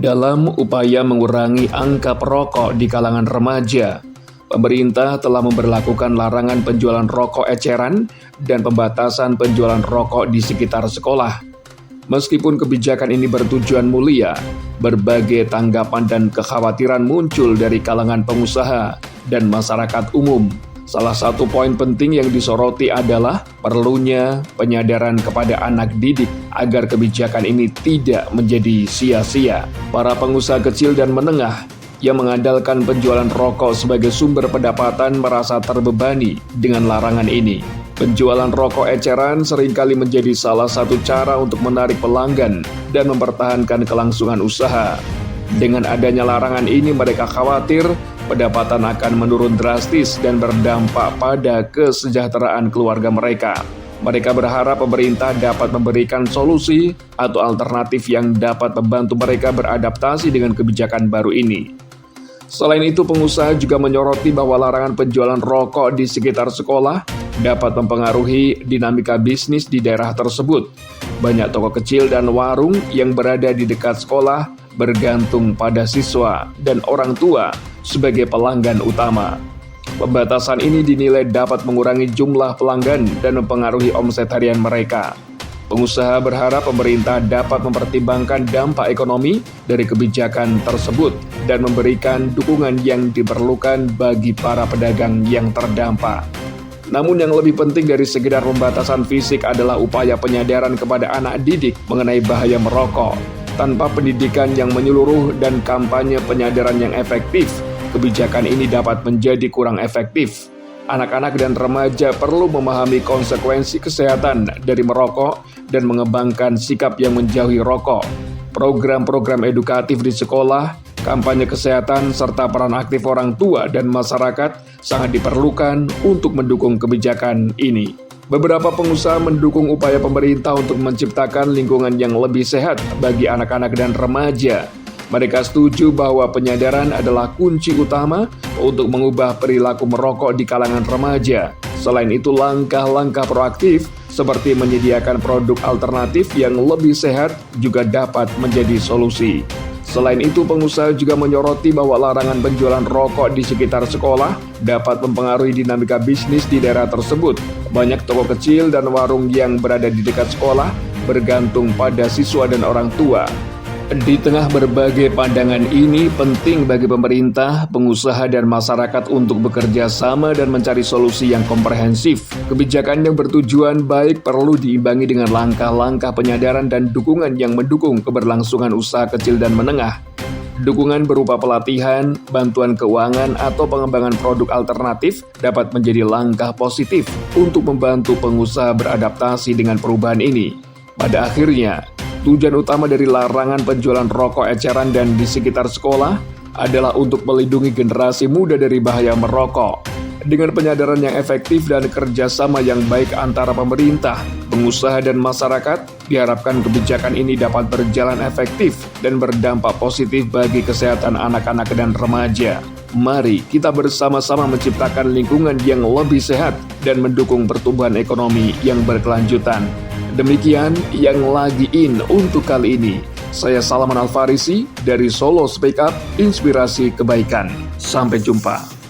Dalam upaya mengurangi angka perokok di kalangan remaja, pemerintah telah memberlakukan larangan penjualan rokok eceran dan pembatasan penjualan rokok di sekitar sekolah. Meskipun kebijakan ini bertujuan mulia, berbagai tanggapan dan kekhawatiran muncul dari kalangan pengusaha dan masyarakat umum. Salah satu poin penting yang disoroti adalah perlunya penyadaran kepada anak didik agar kebijakan ini tidak menjadi sia-sia. Para pengusaha kecil dan menengah yang mengandalkan penjualan rokok sebagai sumber pendapatan merasa terbebani dengan larangan ini. Penjualan rokok eceran seringkali menjadi salah satu cara untuk menarik pelanggan dan mempertahankan kelangsungan usaha. Dengan adanya larangan ini, mereka khawatir pendapatan akan menurun drastis dan berdampak pada kesejahteraan keluarga mereka. Mereka berharap pemerintah dapat memberikan solusi atau alternatif yang dapat membantu mereka beradaptasi dengan kebijakan baru ini. Selain itu, pengusaha juga menyoroti bahwa larangan penjualan rokok di sekitar sekolah dapat mempengaruhi dinamika bisnis di daerah tersebut. Banyak toko kecil dan warung yang berada di dekat sekolah bergantung pada siswa dan orang tua sebagai pelanggan utama. Pembatasan ini dinilai dapat mengurangi jumlah pelanggan dan mempengaruhi omset harian mereka. Pengusaha berharap pemerintah dapat mempertimbangkan dampak ekonomi dari kebijakan tersebut dan memberikan dukungan yang diperlukan bagi para pedagang yang terdampak. Namun yang lebih penting dari sekedar pembatasan fisik adalah upaya penyadaran kepada anak didik mengenai bahaya merokok. Tanpa pendidikan yang menyeluruh dan kampanye penyadaran yang efektif, kebijakan ini dapat menjadi kurang efektif. Anak-anak dan remaja perlu memahami konsekuensi kesehatan dari merokok dan mengembangkan sikap yang menjauhi rokok. Program-program edukatif di sekolah, kampanye kesehatan, serta peran aktif orang tua dan masyarakat sangat diperlukan untuk mendukung kebijakan ini. Beberapa pengusaha mendukung upaya pemerintah untuk menciptakan lingkungan yang lebih sehat bagi anak-anak dan remaja. Mereka setuju bahwa penyadaran adalah kunci utama untuk mengubah perilaku merokok di kalangan remaja. Selain itu, langkah-langkah proaktif seperti menyediakan produk alternatif yang lebih sehat juga dapat menjadi solusi. Selain itu, pengusaha juga menyoroti bahwa larangan penjualan rokok di sekitar sekolah dapat mempengaruhi dinamika bisnis di daerah tersebut. Banyak toko kecil dan warung yang berada di dekat sekolah bergantung pada siswa dan orang tua. Di tengah berbagai pandangan ini, penting bagi pemerintah, pengusaha, dan masyarakat untuk bekerja sama dan mencari solusi yang komprehensif. Kebijakan yang bertujuan baik perlu diimbangi dengan langkah-langkah penyadaran dan dukungan yang mendukung keberlangsungan usaha kecil dan menengah. Dukungan berupa pelatihan, bantuan keuangan, atau pengembangan produk alternatif dapat menjadi langkah positif untuk membantu pengusaha beradaptasi dengan perubahan ini. Pada akhirnya, tujuan utama dari larangan penjualan rokok eceran dan di sekitar sekolah adalah untuk melindungi generasi muda dari bahaya merokok. Dengan penyadaran yang efektif dan kerjasama yang baik antara pemerintah, pengusaha, dan masyarakat, diharapkan kebijakan ini dapat berjalan efektif dan berdampak positif bagi kesehatan anak-anak dan remaja. Mari kita bersama-sama menciptakan lingkungan yang lebih sehat dan mendukung pertumbuhan ekonomi yang berkelanjutan. Demikian yang lagi in untuk kali ini. Saya Salman Al-Farisi dari Solo Speak Up, Inspirasi Kebaikan. Sampai jumpa.